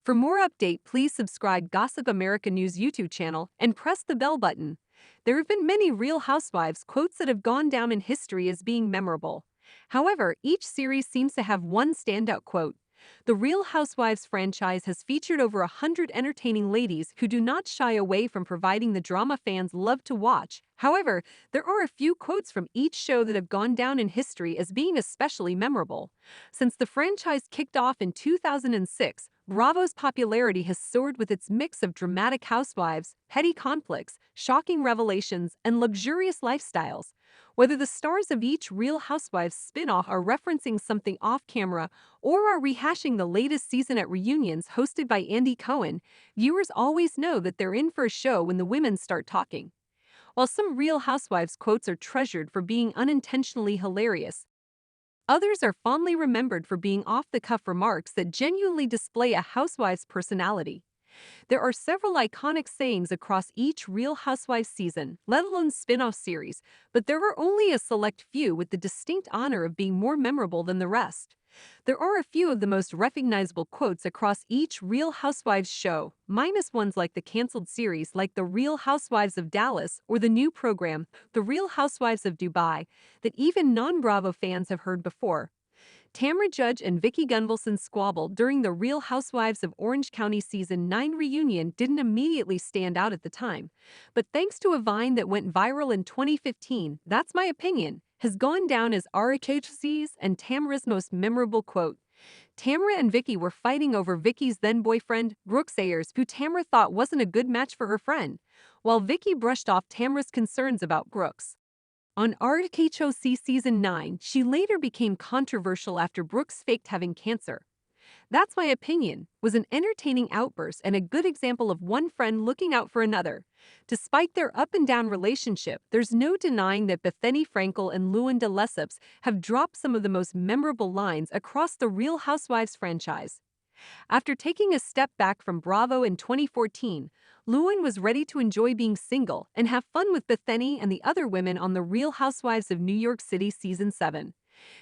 For more update, please subscribe Gossip America News YouTube channel and press the bell button. There have been many Real Housewives quotes that have gone down in history as being memorable. However, each series seems to have one standout quote. The Real Housewives franchise has featured over 100 entertaining ladies who do not shy away from providing the drama fans love to watch. However, there are a few quotes from each show that have gone down in history as being especially memorable. Since the franchise kicked off in 2006, Bravo's popularity has soared with its mix of dramatic housewives, petty conflicts, shocking revelations, and luxurious lifestyles. Whether the stars of each Real Housewives spin-off are referencing something off-camera or are rehashing the latest season at reunions hosted by Andy Cohen, viewers always know that they're in for a show when the women start talking. While some Real Housewives quotes are treasured for being unintentionally hilarious, others are fondly remembered for being off-the-cuff remarks that genuinely display a housewife's personality. There are several iconic sayings across each Real Housewives season, let alone spin-off series, but there are only a select few with the distinct honor of being more memorable than the rest. There are a few of the most recognizable quotes across each Real Housewives show, minus ones like the canceled series like The Real Housewives of Dallas or the new program, The Real Housewives of Dubai, that even non-Bravo fans have heard before. Tamra Judge and Vicki Gunvalson's squabble during the Real Housewives of Orange County Season 9 reunion didn't immediately stand out at the time, but thanks to a Vine that went viral in 2015, that's my opinion, has gone down as RHHC's and Tamra's most memorable quote. Tamra and Vicki were fighting over Vicki's then-boyfriend, Brooks Ayers, who Tamra thought wasn't a good match for her friend, while Vicki brushed off Tamra's concerns about Brooks. On RHOC Season 9, she later became controversial after Brooks faked having cancer. "That's my opinion" was an entertaining outburst and a good example of one friend looking out for another. Despite their up-and-down relationship, there's no denying that Bethany Frankel and Luann de Lesseps have dropped some of the most memorable lines across the Real Housewives franchise. After taking a step back from Bravo in 2014, Luann was ready to enjoy being single and have fun with Bethany and the other women on The Real Housewives of New York City Season 7.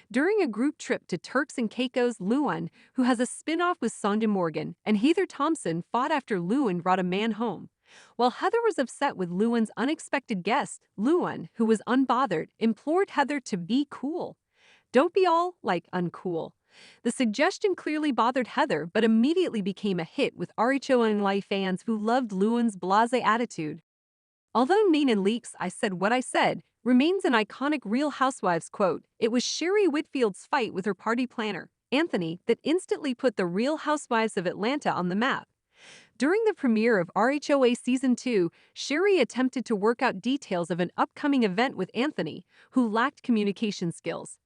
During a group trip to Turks and Caicos, Luann, who has a spin-off with Sonja Morgan, and Heather Thompson fought after Luann brought a man home. While Heather was upset with Luann's unexpected guest, Luann, who was unbothered, implored Heather to be cool. "Don't be all, like, uncool." The suggestion clearly bothered Heather but immediately became a hit with RHONY fans who loved Luann's blasé attitude. Although Nene Leakes' "I said what I said" remains an iconic Real Housewives quote, it was Sherry Whitfield's fight with her party planner, Anthony, that instantly put the Real Housewives of Atlanta on the map. During the premiere of RHOA Season 2, Sherry attempted to work out details of an upcoming event with Anthony, who lacked communication skills.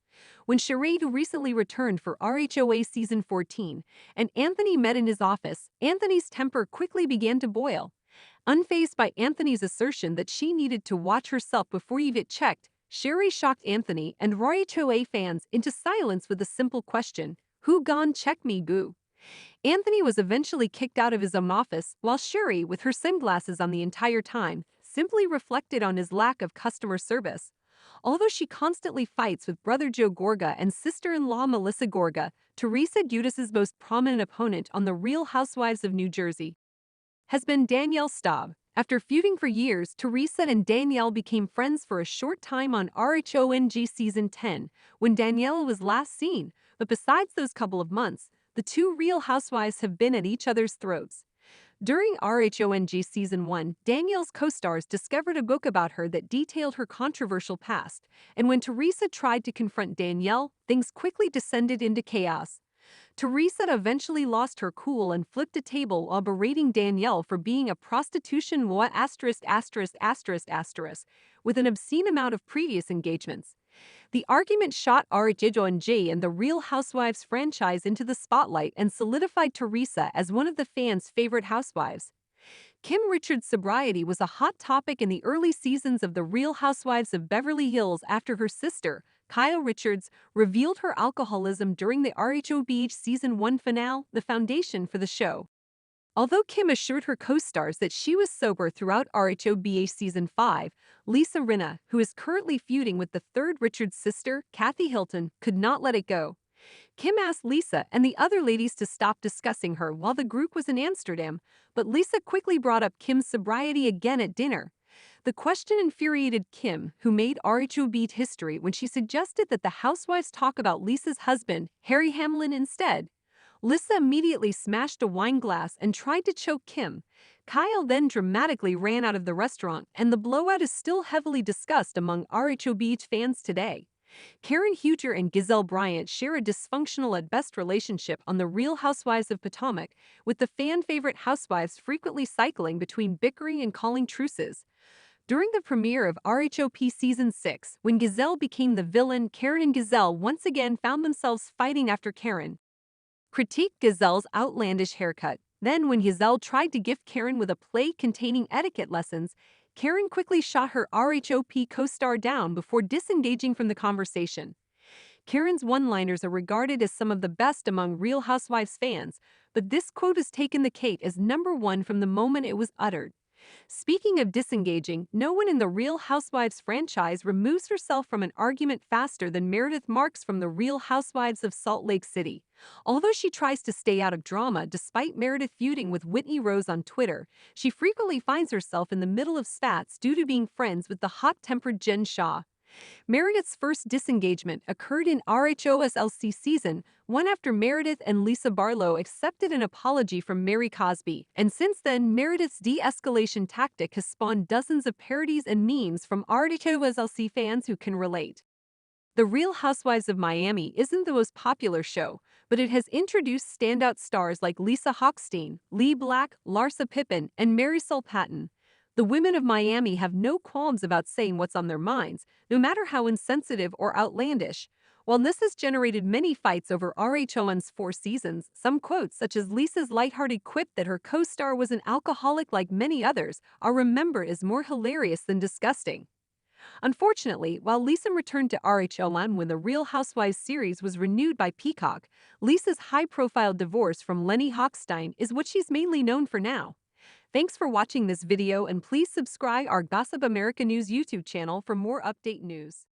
When Sherry, who recently returned for RHOA Season 14, and Anthony met in his office, Anthony's temper quickly began to boil. Unfazed by Anthony's assertion that she needed to watch herself before you get checked, Sherry shocked Anthony and RHOA fans into silence with a simple question, "Who gon' check me, goo?" Anthony was eventually kicked out of his own office, while Sherry, with her sunglasses on the entire time, simply reflected on his lack of customer service. Although she constantly fights with brother Joe Gorga and sister-in-law Melissa Gorga, Teresa Giudice's most prominent opponent on The Real Housewives of New Jersey has been Danielle Staub. After feuding for years, Teresa and Danielle became friends for a short time on RHONG Season 10, when Danielle was last seen, but besides those couple of months, the two Real Housewives have been at each other's throats. During RHONG Season 1, Danielle's co-stars discovered a book about her that detailed her controversial past, and when Teresa tried to confront Danielle, things quickly descended into chaos. Teresa eventually lost her cool and flipped a table while berating Danielle for being a prostitution with an obscene amount of previous engagements. The argument shot RHONG and the Real Housewives franchise into the spotlight and solidified Teresa as one of the fans' favorite housewives. Kim Richards' sobriety was a hot topic in the early seasons of The Real Housewives of Beverly Hills after her sister, Kyle Richards, revealed her alcoholism during the RHOBH Season 1 finale, the foundation for the show. Although Kim assured her co-stars that she was sober throughout RHOBH Season 5, Lisa Rinna, who is currently feuding with the third Richards sister, Kathy Hilton, could not let it go. Kim asked Lisa and the other ladies to stop discussing her while the group was in Amsterdam, but Lisa quickly brought up Kim's sobriety again at dinner. The question infuriated Kim, who made RHO beat history when she suggested that the housewives talk about Lisa's husband, Harry Hamlin, instead. Lisa immediately smashed a wine glass and tried to choke Kim. Kyle then dramatically ran out of the restaurant, and the blowout is still heavily discussed among RHOBH fans today. Karen Huger and Gizelle Bryant share a dysfunctional at best relationship on The Real Housewives of Potomac, with the fan-favorite housewives frequently cycling between bickering and calling truces. During the premiere of RHOP Season 6, when Gizelle became the villain, Karen and Gizelle once again found themselves fighting after Karen critiqued Gizelle's outlandish haircut. Then, when Gizelle tried to gift Karen with a plate containing etiquette lessons, Karen quickly shot her RHOP co-star down before disengaging from the conversation. Karen's one-liners are regarded as some of the best among Real Housewives fans, but this quote has taken the cake as #1 from the moment it was uttered. Speaking of disengaging, no one in the Real Housewives franchise removes herself from an argument faster than Meredith Marks from the Real Housewives of Salt Lake City. Although she tries to stay out of drama despite Meredith feuding with Whitney Rose on Twitter, she frequently finds herself in the middle of spats due to being friends with the hot-tempered Jen Shah. Meredith's first disengagement occurred in RHOSLC Season 1 after Meredith and Lisa Barlow accepted an apology from Mary Cosby, and since then, Meredith's de-escalation tactic has spawned dozens of parodies and memes from RHOSLC fans who can relate. The Real Housewives of Miami isn't the most popular show, but it has introduced standout stars like Lisa Hochstein, Lee Black, Larsa Pippen, and Marisol Patton. The women of Miami have no qualms about saying what's on their minds, no matter how insensitive or outlandish. While this has generated many fights over RHON's 4 seasons, some quotes such as Lisa's lighthearted quip that her co-star was an alcoholic like many others are remembered as more hilarious than disgusting. Unfortunately, while Lisa returned to RHON when the Real Housewives series was renewed by Peacock, Lisa's high-profile divorce from Lenny Hochstein is what she's mainly known for now. Thanks for watching this video, and please subscribe our Gossip America News YouTube channel for more update news.